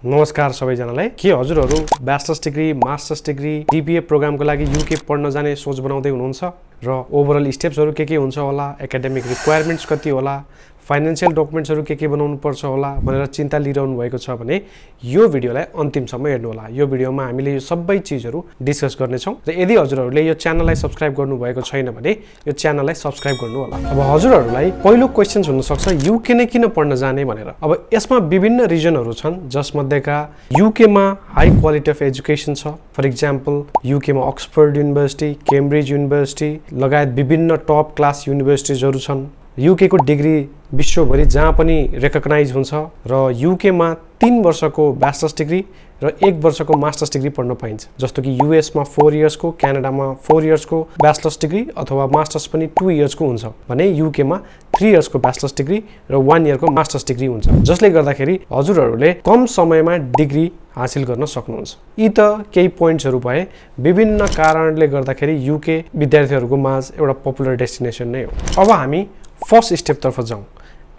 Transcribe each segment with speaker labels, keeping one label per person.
Speaker 1: नमस्कार सबैजनालाई। के हजुरहरू bachelors degree, masters degree, DBA प्रोग्रामको लागि यूके पढ्न जाने सोच बनाउँदै हुनुहुन्छ र ओभरअल स्टेप्सहरू के हुन्छ होला, एकाडेमिक रिक्वायरमेन्ट्स कति होला, फाइनान्शियल डकुमेन्ट्सहरू के बनाउनु पर्छ होला भनेर चिन्ता लिइरहनु भएको छ भने यो भिडियोलाई अन्तिमसम्म हेर्नु होला। यो भिडियोमा हामीले यो सबै चीजहरू डिस्कस गर्नेछौँ र यदि हजुरहरूले यो च्यानललाई सब्स्क्राइब गर्नुभएको छैन भने यो च्यानललाई सब्स्क्राइब गर्नु होला। अब हजुरहरूलाई पहिलो क्वेशन्स हुन सक्छ यूके नै किन पढ्न जाने भनेर। अब यसमा विभिन्न रिजनहरू छन् जसमध्येका यूकेमा हाई क्वालिटी अफ एजुकेसन छ। फर इक्जाम्पल यूकेमा अक्सफोर्ड युनिभर्सिटी, केम्ब्रिज युनिभर्सिटी लगायत विभिन्न टप क्लास युनिभर्सिटिजहरू छन्। यूके को डिग्री विश्वभरि जहाँ पनि रेकग्नाइज हुन्छ र यूकेमा 3 वर्षको ब्याचलर्स डिग्री र 1 वर्षको मास्टर्स डिग्री पढ्न पाइन्छ। जस्तो कि यूएसमा 4 इयर्सको, क्यानाडामा 4 इयर्सको ब्याचलर्स डिग्री अथवा मास्टर्स पनि 2 इयर्सको हुन्छ भने यूकेमा 3 इयर्सको ब्याचलर्स डिग्री र 1 इयरको मास्टर्स डिग्री हुन्छ। जसले गर्दाखेरि हजुरहरूले कम समयमा डिग्री हासिल गर्न सक्नुहुन्छ। यी त केही पोइन्ट्सहरू भए। विभिन्न कारणले गर्दाखेरि यूके विद्यार्थीहरूको माझ एउटा पपुलर डेस्टिनेसन नै हो। अब हामी फर्स्ट स्टेपतर्फ जाउँ।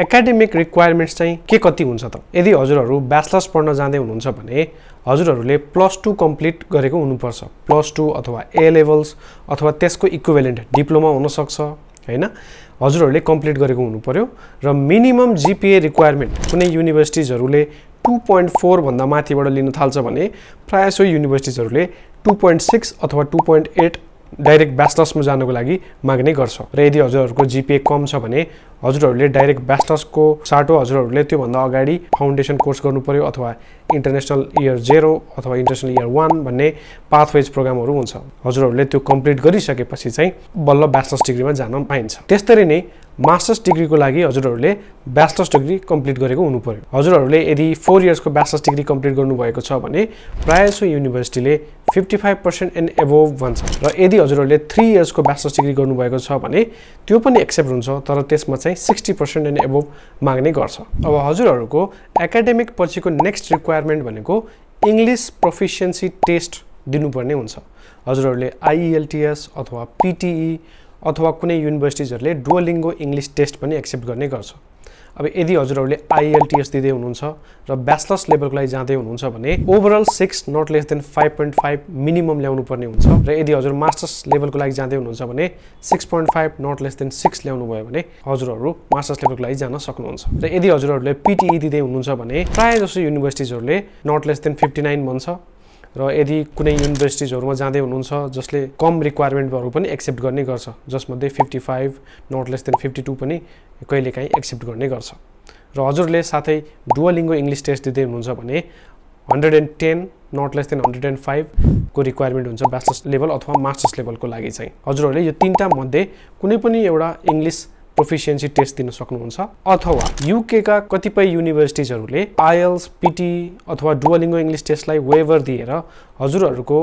Speaker 1: एकाडेमिक रिक्वायरमेन्ट्स चाहिँ के कति हुन्छ त? यदि हजुरहरू ब्याचलर्स पढ्न जाँदै हुनुहुन्छ भने हजुरहरूले +2 कम्प्लिट गरेको हुनुपर्छ। +2 अथवा ए लेभल्स अथवा त्यसको इक्विभ्यालेन्ट डिप्लोमा हुनसक्छ हैन, हजुरहरूले कम्प्लिट गरेको हुनु पर्यो। र मिनिमम जीपीए रिक्वायरमेन्ट कुनै युनिभर्सिटिजहरूले 2.4 भन्दा माथिबाट लिन थाल्छ भने प्रायः सो युनिभर्सिटिजहरूले 2.6 अथवा 2.8 डाइरेक्ट ब्याचलर्समा जानको लागि माग्ने गर्छ। र यदि हजुरहरूको जीपीए कम छ भने हजुरहरूले डाइरेक्ट ब्याचलर्सको साटो हजुरहरूले त्योभन्दा अगाडि फाउन्डेसन कोर्स गर्नु पर्यो अथवा इन्टरनेसनल इयर 0 अथवा इन्टरनेसनल इयर 1 भन्ने पाथवेज प्रोग्रामहरू हुन्छ। हजुरहरूले त्यो कम्प्लिट गरिसकेपछि चाहिँ बल्ल ब्याचलर्स डिग्रीमा जान पाइन्छ। त्यस्तै नै मास्टर्स डिग्रीको लागि हजुरहरूले ब्याचलर्स डिग्री कम्प्लिट गरेको हुनु पर्यो। हजुरहरूले यदि 4 इयर्सको ब्याचलर्स डिग्री कम्प्लिट गर्नुभएको छ भने प्रायः सो युनिभर्सिटीले 55% एन्ड एबोभ भन्छ। र यदि हजुरहरूले 3 इयर्सको ब्याचलर्स डिग्री गर्नुभएको छ भने त्यो पनि एक्सेप्ट हुन्छ, तर त्यसमा चाहिँ 60% एन्ड एबोभ माग्ने गर्छ। अब हजुरहरूको एकाडेमिक पछिको नेक्स्ट रिक्वायरमेन्ट भनेको इङ्ग्लिस प्रोफिसियन्सी टेस्ट दिनुपर्ने हुन्छ। हजुरहरूले आइएलटिएस अथवा पीटीई अथवा कुनै युनिभर्सिटिजहरूले डुओलिङ्गो इङ्ग्लिस टेस्ट पनि एक्सेप्ट गर्ने गर्छ। अब यदि हजुरहरूले आइएलटिएस दिँदै हुनुहुन्छ र ब्याचलर्स लेभलको लागि जाँदै हुनुहुन्छ भने overall 6 not less than 5.5 minimum ल्याउनु पर्ने हुन्छ। र यदि हजुर मास्टर्स लेभलको लागि जाँदै हुनुहुन्छ भने 6.5 नट लेस देन 6 ल्याउनु भयो भने हजुरहरू मास्टर्स लेभलको लागि जान सक्नुहुन्छ। र यदि हजुरहरूले पीटीई दिँदै हुनुहुन्छ भने प्रायः जसो युनिभर्सिटिजहरूले नट लेस देन 59 भन्छ। र यदि कुनै युनिभर्सिटिजहरूमा जाँदै हुनुहुन्छ जसले कम रिक्वायरमेन्टहरू पनि एक्सेप्ट गर्ने गर्छ, जसमध्ये 55 नट लेस देन 52 पनि कहिलेकाहीँ एक्सेप्ट गर्ने गर्छ। र हजुरले साथै डुओलिङ्गो इङ्ग्लिस टेस्ट दिँदै हुनुहुन्छ भने 110 नट लेस देन 105 को रिक्वायरमेन्ट हुन्छ ब्याचलर्स लेभल अथवा मास्टर्स लेभलको लागि चाहिँ। हजुरहरूले यो 3टा मध्ये कुनै पनि एउटा इङ्ग्लिस प्रोफिसियन्सी टेस्ट दिन सक्नुहुन्छ। अथवा यूके का कतिपय युनिभर्सिटिजहरूले आइएल्स, पीटी अथवा डुओलिङ्गो इङ्ग्लिस टेस्टलाई वेभर दिएर हजुरहरूको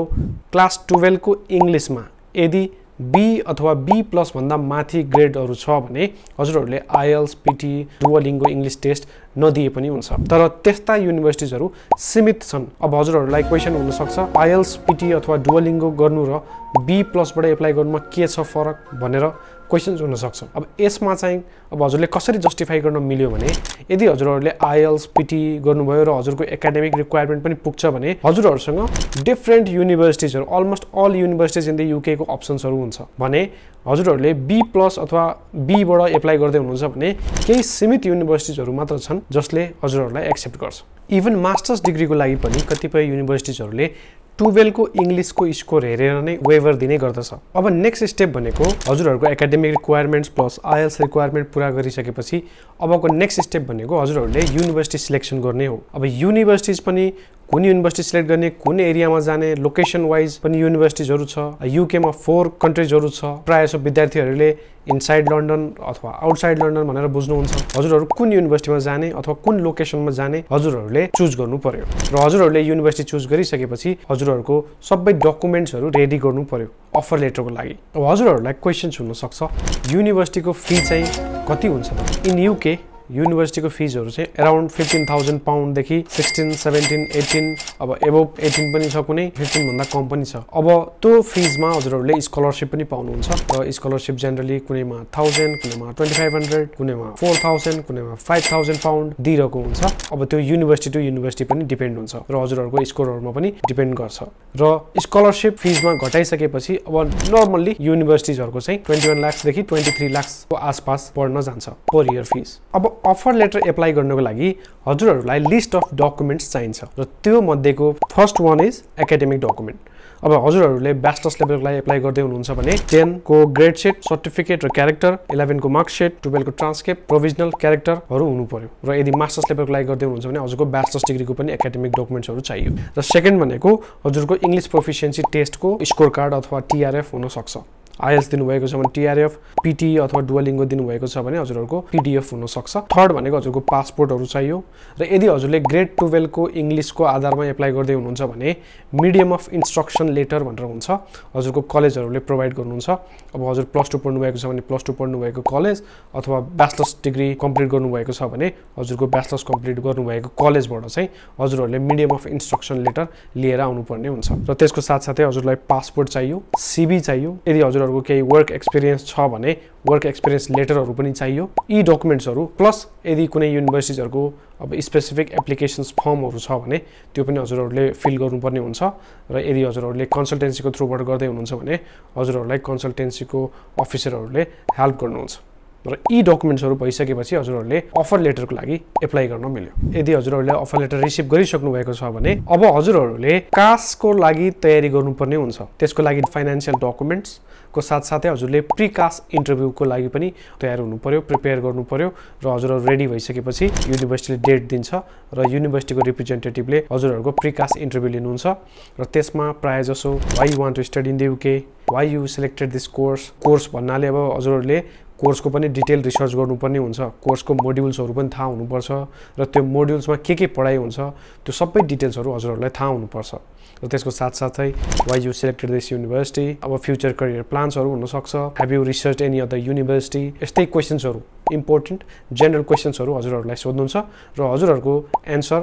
Speaker 1: क्लास 12 को इङ्ग्लिसमा यदि बी अथवा बी प्लस भन्दा माथि ग्रेडहरू छ भने हजुरहरूले आइएल्स, पीटी, डुओलिङ्गो इङ्ग्लिस टेस्ट नदिए पनि हुन्छ। तर त्यस्ता युनिभर्सिटिजहरू सीमित छन्। अब हजुरहरूलाई क्वेसन हुन सक्छ आइएल्स, पीटी अथवा डुओलिङ्गो गर्नु र बी प्लसबाट एप्लाई गर्नुमा के छ फरक भनेर क्वेसन्स हुन सक्छ। अब यसमा चाहिँ अब हजुरले कसरी जस्टिफाई गर्न मिल्यो भने यदि हजुरहरूले आइएल्स, पीटी गर्नुभयो र हजुरको एकाडेमिक रिक्वायरमेन्ट पनि पुग्छ भने हजुरहरूसँग डिफ्रेन्ट युनिभर्सिटिजहरू almost all universities in the UK को अप्सन्सहरू हुन्छ भने हजुरहरूले बी प्लस अथवा बीबाट एप्लाई गर्दै हुनुहुन्छ भने केही सीमित युनिभर्सिटिजहरू मात्र छन् जसले हजुरहरूलाई एक्सेप्ट गर्छ। इभन मास्टर्स डिग्रीको लागि पनि कतिपय युनिभर्सिटिजहरूले 12 को इङ्ग्लिसको स्कोर हेरेर नै वेभर दिने गर्दछ। अब नेक्स्ट स्टेप भनेको हजुरहरूको academic requirements plus IELTS requirement पुरा गरिसकेपछि अबको नेक्स्ट स्टेप भनेको हजुरहरूले युनिभर्सिटी सिलेक्सन गर्ने हो। अब युनिभर्सिटिज पनि कुन युनिभर्सिटी सिलेक्ट गर्ने, कुन एरियामा जाने, लोकेसन वाइज पनि युनिभर्सिटिजहरू छ। यूकेमा 4 कन्ट्रिजहरू छ। प्रायः सो विद्यार्थीहरूले इनसाइड लन्डन अथवा आउटसाइड लन्डन भनेर बुझ्नुहुन्छ। हजुरहरू कुन युनिभर्सिटीमा जाने अथवा कुन लोकेसनमा जाने हजुरहरूले चुज गर्नु पर्यो। र हजुरहरूले युनिभर्सिटी चुज गरिसकेपछि हजुरहरूको सबै डकुमेन्ट्सहरू रेडी गर्नु पर्यो अफर लेटरको लागि। अब हजुरहरूलाई क्वेसन्स हुन सक्छ युनिभर्सिटीको फी चाहिँ कति हुन्छ त? इन यूके युनिभर्सिटीको फिजहरु चाहिँ अराउन्ड 15,000 पाउन्ड देखि 16, 17, 18 अब एबोभ 18 पनि छ, कुनै 15 भन्दा कम पनि छ। अब त्यो फिजमा हजुरहरुले स्कलरशिप पनि पाउनुहुन्छ र स्कलरशिप जनरली कुनैमा 1000, कुनैमा 2500, कुनैमा 4000, कुनैमा 5000 पाउन्ड दिइरहेको हुन्छ। अब त्यो युनिभर्सिटी टु युनिभर्सिटी पनि डिपेन्ड हुन्छ र हजुरहरुको स्कोरहरुमा पनि डिपेन्ड गर्छ। र स्कलरशिप फिजमा घटाइसकेपछि अब नर्मल्ली युनिभर्सिटीजहरुको चाहिँ 21 लाख देखि 23 लाख को आसपास पर्न जान्छ पर इयर फिज। अब अफर लेटर एप्लाई गर्नको लागि हजुरहरुलाई लिस्ट अफ डकुमेन्ट्स चाहिन्छ र त्यो मध्येको first one is academic document. अब हजुरहरुले ब्याचलर्स लेभलको लागि एप्लाई गर्दै हुनुहुन्छ भने 10 को ग्रेड सिट, सर्टिफिकेट र क्यारेक्टर, 11 को मार्कसिट, 12 को ट्रान्सक्रिप्ट, प्रोभिजनल क्यारेक्टरहरु हुनु पर्यो र यदि मास्टर्स लेभलको लागि गर्दै हुनुहुन्छ भने हजुरको ब्याचलर्स डिग्रीको पनि एकाडेमिक डकुमेन्ट्सहरु चाहियो। र सेकेन्ड भनेको हजुरको इंग्लिश प्रोफिसिएन्सी टेस्टको स्कोर कार्ड अथवा टीआरएफ हुन सक्छ। आईएल्स दिनुभएको छ भने टीआरएफ, पीटी अथवा डुअलिङ्गो दिनुभएको छ भने हजुरहरुको पीडीएफ हुन सक्छ। थर्ड भनेको हजुरको पासपोर्टहरु चाहियो र यदि हजुरले ग्रेड 12 को इंग्लिशको आधारमा एप्लाई गर्दै हुनुहुन्छ भने मिडियम अफ इन्स्ट्रक्सन लेटर भनेर हुन्छ, हजुरको कलेजहरुले प्रोवाइड गर्नुहुन्छ। अब हजुर प्लस 2 पढ्नु भएको छ भने प्लस 2 पढ्नु भएको कलेज अथवा ब्याचलर्स डिग्री कम्प्लिट गर्नु भएको छ भने हजुरको ब्याचलर्स कम्प्लिट गर्नु भएको कलेजबाट चाहिँ हजुरहरुले मिडियम अफ इन्स्ट्रक्सन लेटर लिएर आउनु पर्ने हुन्छ। र त्यसको साथसाथै हजुरलाई पासपोर्ट चाहियो, सीबी चाहियो, यदि हजुरहरुको केही वर्क एक्सपिरियन्स छ भने वर्क एक्सपिरियन्स लेटरहरु पनि चाहियो। यी डकुमेन्ट्सहरु प्लस यदि कुनै युनिभर्सिटीजहरुको अब स्पेसिफिक एप्लिकेशन्स फर्महरु छ भने त्यो पनि हजुरहरुले फिल गर्नुपर्ने हुन्छ र यदि हजुरहरुले कन्सल्टेन्सीको थ्रुबाट गर्दै हुनुहुन्छ भने हजुरहरुलाई कन्सल्टेन्सीको अफिसरहरुले हेल्प गर्नुहुन्छ। र यी डकुमेन्ट्सहरु भइसकेपछि हजुरहरुले अफर लेटरको लागि एप्लाई गर्न मिल्यो। यदि हजुरहरुले अफर लेटर रिसिभ गरिसक्नु भएको छ भने अब हजुरहरुले कासको लागि तयारी गर्नुपर्ने हुन्छ। त्यसको लागि फाइनान्शियल डकुमेन्ट्स को साथसाथै हजुरले प्रिकास इन्टरभ्यूको लागि पनि तयार हुनु पर्यो, प्रिपेयर गर्नु पर्यो र हजुरहरु रेडी भइसकेपछि युनिभर्सिटीले डेट दिन्छ र युनिभर्सिटीको रिप्रेजेन्टेटिभले हजुरहरुको प्रिकास इन्टरभ्यू लिनुहुन्छ र त्यसमा प्राय जसो why you want to study in the UK, why you selected this course भन्नाले अब हजुरहरुले कोर्सको पनि डिटेल रिसर्च गर्नुपर्ने हुन्छ, कोर्सको मोड्युल्सहरु पनि थाहा हुनुपर्छ र त्यो मोड्युल्समा के पढाइ हुन्छ त्यो सबै डिटेल्सहरु हजुरहरुलाई थाहा हुनुपर्छ। र त्यसको साथसाथै why you selected this university, अब फ्युचर करियर प्लान्सहरु हुन सक्छ, have you research any other university, यस्तै क्वेशन्सहरु इम्पोर्टेन्ट जनरल क्वेशन्सहरु हजुरहरुलाई सोध्नुहुन्छ र हजुरहरुको एन्सर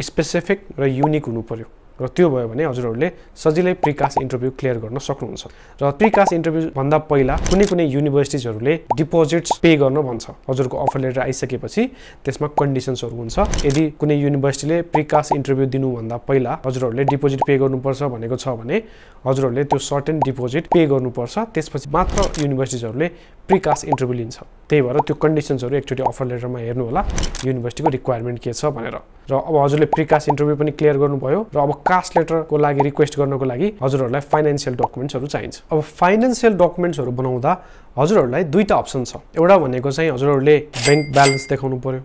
Speaker 1: स्पेसिफिक र युनिक हुनु पर्यो र त्यो भयो भने हजुरहरुले सजिलै प्रिकास इन्टरभ्यू क्लियर गर्न सक्नुहुन्छ। र प्रिकास इन्टरभ्यू भन्दा पहिला कुनै युनिभर्सिटीजहरुले डिपोजिट्स पे गर्न भन्छ। हजुरको अफर लेटर आइसकेपछि त्यसमा कन्डिसन्सहरु हुन्छ। यदि कुनै युनिभर्सिटीले प्रिकास इन्टरभ्यू दिनु भन्दा पहिला हजुरहरुले डिपोजिट पे गर्नुपर्छ भनेको छ भने हजुरहरुले त्यो सर्टेन डिपोजिट पे गर्नुपर्छ, त्यसपछि मात्र युनिभर्सिटीजहरुले प्रिकास इन्टरभ्यू लिन्छ। त्यही भएर त्यो कन्डिसन्सहरु एकचोटी अफर लेटरमा हेर्नु होला युनिभर्सिटीको रिक्वायरमेन्ट के छ भनेर। र अब हजुरले प्रिकास इन्टरभ्यू पनि क्लियर गर्नुभयो र अब कास्ट लेटरको लागि रिक्वेस्ट गर्नको लागि हजुरहरुलाई फाइनान्शियल डकुमेन्ट्सहरु चाहिन्छ। अब फाइनान्शियल डकुमेन्ट्सहरु बनाउँदा हजुरहरुलाई दुईटा अप्सन छ। एउटा भनेको चाहिँ हजुरहरुले बैंक ब्यालेन्स देखाउनु पर्यो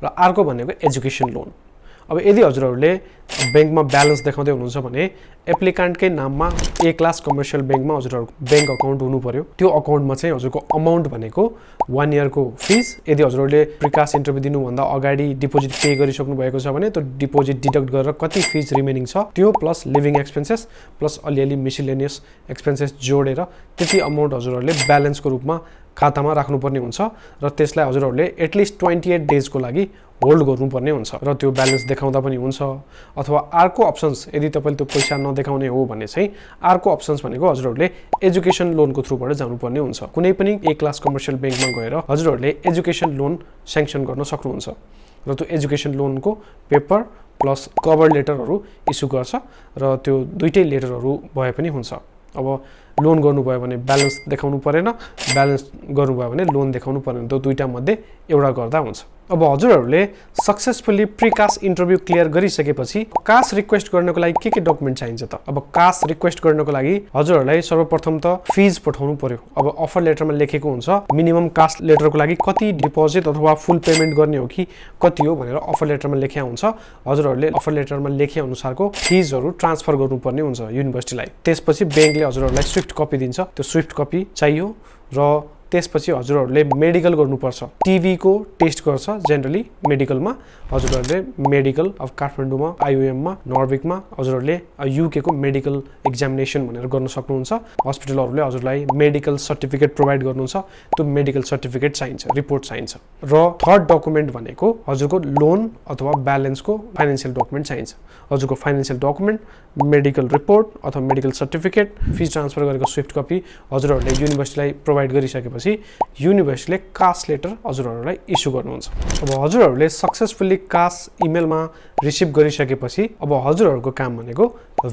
Speaker 1: र अर्को भनेको एजुकेसन लोन। अब यदि हजुरहरुले बैंकमा ब्यालेन्स देखाउँदै हुनुहुन्छ भने एप्लिकान्टकै नाममा ए क्लास कमर्सियल बैंकमा हजुरहरुको बैंक अकाउन्ट हुनु पर्यो। त्यो अकाउन्टमा चाहिँ हजुरको अमाउन्ट भनेको 1 इयरको फिस, यदि हजुरहरुले प्रिकास इन्टरभ्यू दिनु भन्दा अगाडि डिपोजिट पे गरिसक्नु भएको छ भने त्यो डिपोजिट डिडक्ट गरेर कति फिस रिमेनिङ छ त्यो प्लस लिभिङ एक्सपेन्सेस प्लस अलिअलि मिसलेनियस एक्सपेन्सेस जोडेर त्यति अमाउन्ट हजुरहरुले ब्यालेन्सको रूपमा खातामा राख्नुपर्ने हुन्छ र त्यसलाई हजुरहरुले एटलिस्ट 28 डेजको लागि होल्ड गर्नुपर्ने हुन्छ र त्यो ब्यालेन्स देखाउँदा पनि हुन्छ। अथवा अर्को अप्सन्स यदि तपाईले त्यो पैसा नदेखाउने हो भने चाहिँ अर्को अप्सन्स भनेको हजुरहरुले एजुकेसन लोनको थ्रुबाट जानुपर्ने हुन्छ। कुनै पनि ए क्लास कमर्सियल बैंकमा गएर हजुरहरुले एजुकेसन लोन स्याङ्क्सन गर्न सक्नुहुन्छ र त्यो एजुकेसन लोनको पेपर प्लस कभर लेटरहरु इस्यु गर्छ र त्यो दुईटै लेटरहरु भए पनि हुन्छ। अब लोन गर्नुभयो भने ब्यालेन्स देखाउनु परेन, ब्यालेन्स गर्नुभयो भने लोन देखाउनु परेन, त्यो दुईटा मध्ये एउटा गर्दा हुन्छ। अब हजुरहरुले सक्सेसफुली प्रिकास इन्टरभ्यू क्लियर गरिसकेपछि कास रिक्वेस्ट गर्नको लागि के डकुमेन्ट चाहिन्छ त? अब कास रिक्वेस्ट गर्नको लागि हजुरहरुलाई सर्वप्रथम त फिज पठाउनु पर्यो। अब अफर लेटरमा लेखेको हुन्छ मिनिमम कास्ट लेटरको लागि कति डिपोजिट अथवा फुल पेमेन्ट गर्ने हो कि कति हो भनेर अफर लेटरमा लेखेको हुन्छ। हजुरहरुले अफर लेटरमा लेखे अनुसारको फिजहरु ट्रान्सफर गर्नुपर्ने हुन्छ युनिभर्सिटीलाई। त्यसपछि बैंकले हजुरहरुलाई स्विफ्ट कपी दिन्छ, त्यो स्विफ्ट कपी चाहियो र त्यसपछि हजुरहरूले मेडिकल गर्नुपर्छ टिभीको टेस्ट गर्छ जेनरली मेडिकलमा हजुरहरूले मेडिकल अब काठमाडौँमा आइओएममा नर्विकमा हजुरहरूले युके को मेडिकल एक्जामिनेसन भनेर गर्न सक्नुहुन्छ हस्पिटलहरूले हजुरलाई मेडिकल सर्टिफिकेट प्रोभाइड गर्नुहुन्छ त्यो मेडिकल सर्टिफिकेट चाहिन्छ रिपोर्ट चाहिन्छ र थर्ड डकुमेन्ट भनेको हजुरको लोन अथवा ब्यालेन्सको फाइनान्शियल डकुमेन्ट चाहिन्छ हजुरको फाइनान्शियल डकुमेन्ट मेडिकल रिपोर्ट अथवा मेडिकल सर्टिफिकेट फिज ट्रान्सफर गरेको स्विफ्ट कपी हजुरहरूले युनिभर्सिटीलाई प्रोभाइड गरिसकेपछि युनिभर्सिटीले कास्ट लेटर हजुरहरूलाई इस्यु गर्नुहुन्छ अब हजुरहरूले सक्सेसफुली कास्ट इमेलमा रिसिभ गरिसकेपछि अब हजुरहरूको काम भनेको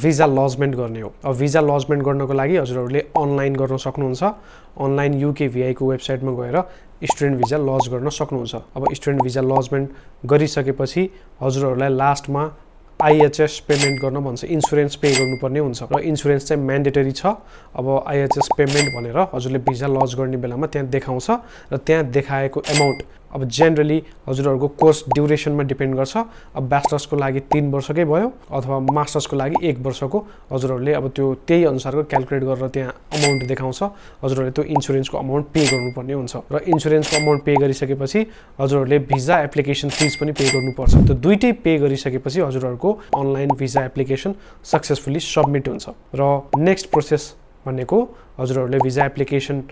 Speaker 1: भिजा लजमेन्ट गर्ने हो अब भिजा लजमेन्ट गर्नको लागि हजुरहरूले अनलाइन गर्न सक्नुहुन्छ अनलाइन UKVI को वेबसाइटमा गएर स्टुडेन्ट भिजा लज गर्न सक्नुहुन्छ अब स्टुडेन्ट भिजा लजमेन्ट गरिसकेपछि हजुरहरूलाई लास्टमा IHS पेमेन्ट गर्न भन्छ इन्स्योरेन्स पे गर्नुपर्ने हुन्छ र इन्स्योरेन्स चाहिँ म्यान्डेटरी छ अब IHS पेमेन्ट भनेर हजुरले भिजा लज गर्ने बेलामा त्यहाँ देखाउँछ र त्यहाँ देखाएको एमाउन्ट अब जेनरली हजुरहरूको कोर्स ड्युरेसनमा डिपेन्ड गर्छ अब ब्याचलर्सको लागि 3 वर्षकै भयो अथवा मास्टर्सको लागि 1 वर्षको हजुरहरूले अब त्यो त्यही अनुसारको क्याल्कुलेट गरेर त्यहाँ अमाउन्ट देखाउँछ हजुरहरूले त्यो इन्स्योरेन्सको अमाउन्ट पे गर्नुपर्ने हुन्छ र इन्स्योरेन्सको अमाउन्ट पे गरिसकेपछि हजुरहरूले भिजा एप्लिकेसन फिज पनि पे गर्नुपर्छ त्यो दुईटै पे गरिसकेपछि हजुरहरूको online visa application successfully submit हुन्छ र नेक्स्ट प्रोसेस भनेको हजुरहरूले भिजा एप्लिकेसन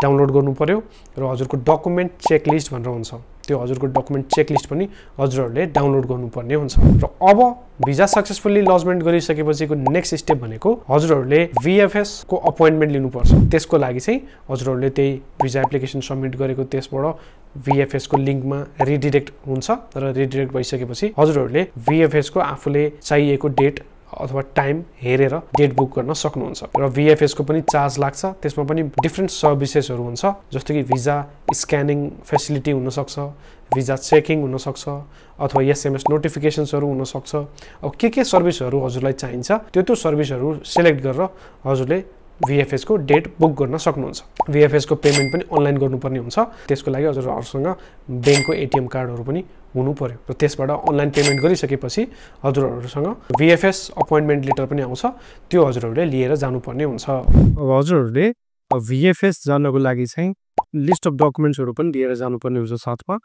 Speaker 1: डाउनलोड गर्नु पर्यो र हजुरको डकुमेन्ट चेकलिस्ट भनेर हुन्छ त्यो हजुरको डकुमेन्ट चेकलिस्ट पनि हजुरहरूले डाउनलोड गर्नुपर्ने हुन्छ र अब भिजा सक्सेसफुली लजमेन्ट गरिसकेपछिको नेक्स्ट स्टेप भनेको हजुरहरूले VFS को अपोइन्टमेन्ट लिनुपर्छ त्यसको लागि चाहिँ हजुरहरूले त्यही भिजा एप्लिकेसन सबमिट गरेको त्यसबाट VFS को लिंकमा रिडिरेक्ट हुन्छ र रिडिरेक्ट भइसकेपछि हजुरहरूले VFS को आफूले चाहिएको डेट अथवा टाइम हेरेर डेट बुक गर्न सक्नुहुन्छ र VFS को पनि चार्ज लाग्छ त्यसमा पनि डिफरेन्ट सर्भिसेसहरु हुन्छ जस्तो कि भिजा स्क्यानिङ फेसिलिटी हुन सक्छ भिजा चेकिङ हुन सक्छ अथवा SMS नोटिफिकेशन्सहरु हुन सक्छ अब के सर्भिसहरु हजुरलाई चाहिन्छ त्यो सर्भिसहरु सिलेक्ट गरेर हजुरले VFS को डेट बुक गर्न सक्नुहुन्छ VFS को पेमेन्ट पनि अनलाइन गर्नुपर्ने हुन्छ त्यसको लागि हजुरहरुसँग बैंकको ATM कार्डहरु पनि हुनु पर्यो र त्यसबाट अनलाइन पेमेन्ट गरिसकेपछि हजुरहरुसँग VFS अपोइन्टमेन्ट लेटर पनि आउँछ त्यो हजुरहरुले लिएर जानुपर्ने हुन्छ
Speaker 2: अब हजुरहरुले VFS जानको लागि चाहिँ लिस्ट अफ डकुमेन्ट्सहरु पनि लिएर जानुपर्ने हुन्छ साथमा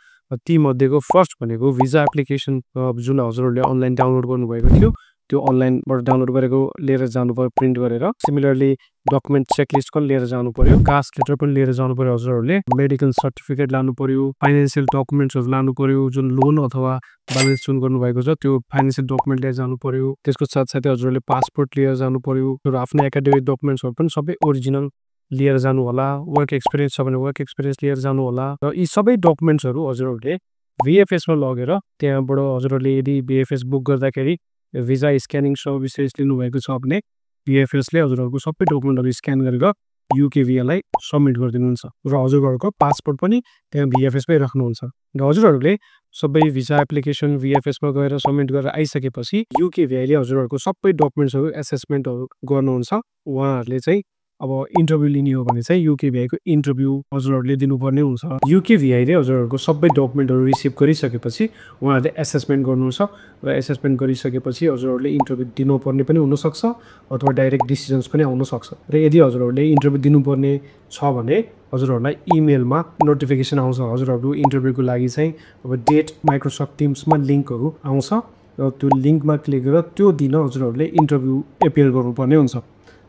Speaker 2: ती मध्येको फर्स्ट भनेको भिजा एप्लिकेसन जुन हजुरहरुले अनलाइन डाउनलोड गर्नुभएको थियो त्यो अनलाइनबाट डाउनलोड गरेको लिएर जानु पर्यो प्रिन्ट गरेर सिमिलरली डकुमेन्ट चेकलिस्ट पनि लिएर जानु पर्यो कास्ट लेटर पनि लिएर जानु पर्यो हजुरहरुले मेडिकल सर्टिफिकेट लानु पर्यो फाइनान्शियल डकुमेन्ट्सहरु लानु पर्यो जुन लोन अथवा ब्यालेन्स चुन गर्नु भएको छ त्यो फाइनान्शियल डकुमेन्ट लिएर जानु पर्यो त्यसको साथसाथै हजुरहरुले पासपोर्ट लिएर जानु पर्यो र आफ्नो एकाडेमिक डकुमेन्ट्सहरु पनि सबै ओरिजिनल लिएर जानु होला वर्क एक्सपिरियन्स छ भने वर्क एक्सपिरियन्स लिएर जानु होला र यी सबै डकुमेन्ट्सहरु हजुरहरुले VFS मा लगेर त्यहाँबाट हजुरहरुले यदि VFS बुक गर्दाखेरि भिजा स्क्यानिङ सर्भिसेस लिनुभएको छ भने VFS ले हजुरहरुको सबै डकुमेन्टहरु स्क्यान गरेर UKVI लाई सबमिट गरिदिनुहुन्छ र हजुरहरुको पासपोर्ट पनि त्यहाँ VFS मै राख्नुहुन्छ र हजुरहरुले सबै भिजा एप्लिकेसन VFS मा गएर सबमिट गरेर आइसकेपछि UKVI ले हजुरहरुको सबै डकुमेन्ट्सहरु एसेसमेन्टहरु गर्नुहुन्छ उहाँहरुले चाहिँ अब इन्टरभ्यु लिने हो भने चाहिँ UKVI को इन्टरभ्यु हजुरहरुले दिनुपर्ने हुन्छ UKVI ले हजुरहरुको सबै डकुमेन्टहरु रिसिभ गरिसकेपछि उहाँहरुले एसेसमेन्ट गर्नुहुन्छ र एसेसमेन्ट गरिसकेपछि हजुरहरुले इन्टरभ्यु दिनुपर्ने पनि हुन सक्छ अथवा डाइरेक्ट डिसिजन्स पनि आउन सक्छ र यदि हजुरहरुले इन्टरभ्यु दिनुपर्ने छ भने हजुरहरुलाई इमेलमा नोटिफिकेसन आउँछ हजुरहरु इन्टरभ्युको लागि चाहिँ अब डेट माइक्रोसफ्ट टिम्समा लिंकहरु आउँछ र त्यो लिंकमा क्लिक गरेर त्यो दिन हजुरहरुले इन्टरभ्यु एपियर गर्नुपर्ने हुन्छ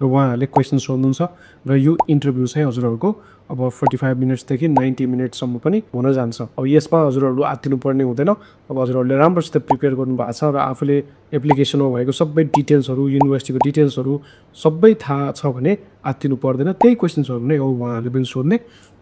Speaker 2: र उहाँहरुले क्वेशन सोध्नुहुन्छ र यो इन्टरभ्यु चाहिँ हजुरहरुको अब 45 मिनेट्स देखि 90 मिनेटसम्म पनि हुन जान्छ अब यसमा हजुरहरु आत्तिनु पर्ने हुँदैन अब हजुरहरुले राम्रोसित प्रिपेयर गर्नु भएको छ र आफूले एप्लिकेसनमा भएको सबै डिटेल्सहरु युनिभर्सिटीको डिटेल्सहरु सबै थाहा छ भने आत्तिनु पर्दैन त्यही क्वेशन्सहरु नै हो उहाँहरुले पनि सोध्ने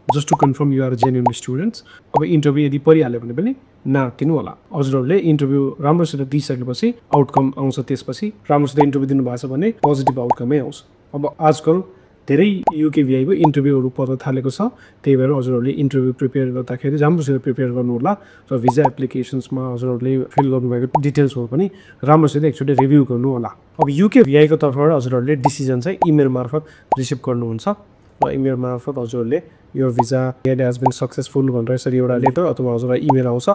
Speaker 2: just to confirm you are genuine students अब इन्टरभ्यु यदि परिहाल्यो भने पनि नआत्तिनु होला हजुरहरुले इन्टरभ्यु राम्रोसित दिइसकेपछि आउटकम आउँछ त्यसपछि राम्रोसित इन्टरभ्यु दिनु भएको छ भने पोजिटिभ आउटकमै आउँछ अब आजकल धेरै UKVI को इन्टरभ्युहरु पर्न थालेको छ त्यही भएर हजुरहरुले इन्टरभ्यु प्रिपेयर गर्दाखेरि राम्रोसित प्रिपेयर गर्नु होला र भिजा एप्लिकेसन्समा हजुरहरुले फिल गर्नुभएको डिटेल्सहरु पनि राम्रोसित एकचोटी रिभ्यु गर्नु होला अब UKVI को तर्फबाट हजुरहरुले डिसिजन चाहिँ इमेल मार्फत रिसिभ गर्नुहुन्छ र इमेल मार्फत हजुरहरुले यो भिजा हैज बीन सक्सेसफुल भनेर यसरी एउटा लेटर अथवा हजुरलाई इमेल आउँछ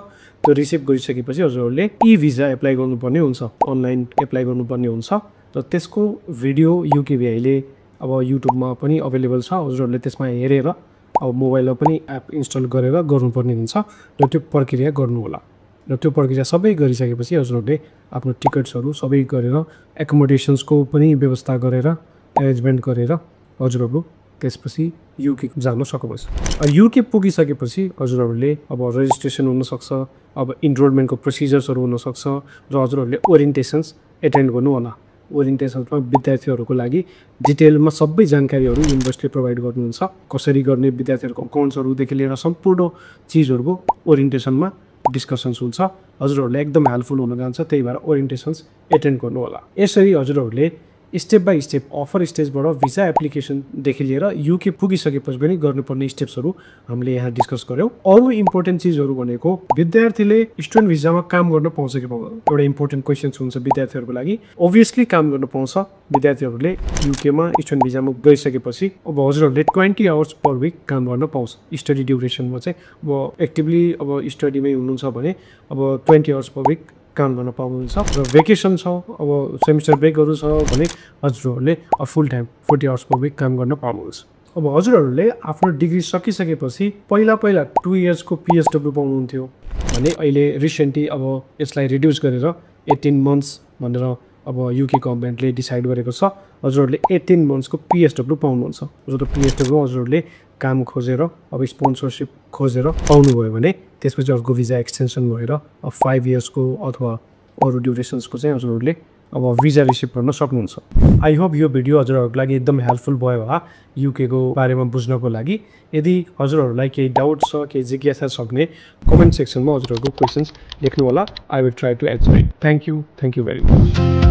Speaker 2: त्यो रिसिभ गरिसकेपछि हजुरहरुले भिजा एप्लाई गर्नुपर्ने हुन्छ अनलाइन एप्लाई गर्नुपर्ने हुन्छ र त्यसको भिडियो UKVI ले अब युट्युबमा पनि अवेलेबल छ हजुरहरुले त्यसमा हेरेर अब मोबाइलमा पनि एप इन्स्टल गरेर गर्नुपर्ने हुन्छ र त्यो प्रक्रिया गर्नु होला र त्यो प्रक्रिया सबै गरिसकेपछि हजुरहरूले आफ्नो टिकट्सहरू सबै गरेर एकोमोडेसन्सको पनि व्यवस्था गरेर एरेन्जमेन्ट गरेर हजुरहरू त्यसपछि युके जान सक्नुहुन्छ युके पुगिसकेपछि हजुरहरूले अब रेजिस्ट्रेसन हुनसक्छ अब इनरोलमेन्टको प्रोसिजर्सहरू हुनसक्छ र हजुरहरूले ओरिएन्टेसन्स एटेन्ड गर्नु होला ओरिएन्टेसन्समा विद्यार्थीहरूको लागि डिटेलमा सबै जानकारीहरू युनिभर्सिटीले प्रोभाइड गर्नुहुन्छ कसरी गर्ने विद्यार्थीहरूको अकाउन्ट्सहरूदेखि लिएर सम्पूर्ण चिजहरूको ओरिएन्टेसनमा डिस्कसन्स हुन्छ हजुरहरूलाई एकदम हेल्पफुल हुन जान्छ त्यही भएर ओरिएन्टेसन्स एटेन्ड गर्नु होला यसरी हजुरहरूले स्टेप बाई स्टेप अफर स्टेजबाट भिजा एप्लिकेसनदेखि लिएर युके पुगिसकेपछि पनि गर्नुपर्ने स्टेप्सहरू हामीले यहाँ डिस्कस गऱ्यौँ अरू इम्पोर्टेन्ट चिजहरू भनेको विद्यार्थीले स्टुडेन्ट भिजामा काम गर्न पाउँछ कि पाउँदैन एउटा इम्पोर्टेन्ट क्वेसन्स हुन्छ विद्यार्थीहरूको लागि ओभियसली काम गर्न पाउँछ विद्यार्थीहरूले युकेमा स्टुडेन्ट भिजामा गइसकेपछि अब हजुरहरूले 20 आवर्स पर विक काम गर्न पाउँछ स्टडी ड्युरेसनमा चाहिँ अब एक्टिभली अब स्टडीमै हुनुहुन्छ भने अब 20 आवर्स पर विक काम गर्न पाउनुहुन्छ र भेकेसन छ अब सेमिस्टर ब्रेकहरू छ भने हजुरहरूले फुल टाइम 40 आवर्स पर विक काम गर्न पाउनुहुन्छ अब हजुरहरूले आफ्नो डिग्री सकिसकेपछि पहिला 2 इयर्सको पिएसडब्ल्यू पाउनुहुन्थ्यो भने अहिले रिसेन्टली अब यसलाई रिड्युस गरेर 18 मन्थ्स भनेर अब युके गभर्मेन्टले डिसाइड गरेको छ हजुरहरूले 18 मन्थ्सको पिएसडब्ल्यू पाउनुहुन्छ जो पिएसडब्ल्यू हजुरहरूले काम खोजेर अब स्पोन्सरसिप खोजेर पाउनुभयो भने त्यसपछि अर्को भिजा एक्सटेन्सन भएर अब 5 इयर्सको अथवा अरू ड्युरेसन्सको चाहिँ हजुरहरूले अब भिजा रिसिभ गर्न सक्नुहुन्छ आई होप यो भिडियो हजुरहरूको लागि एकदम हेल्पफुल भयो होला युकेको बारेमा बुझ्नको लागि यदि हजुरहरूलाई केही डाउट छ केही जिज्ञासा छ भने कमेन्ट सेक्सनमा हजुरहरूको क्वेसन्स लेख्नु होला I will try to answer it thank you very much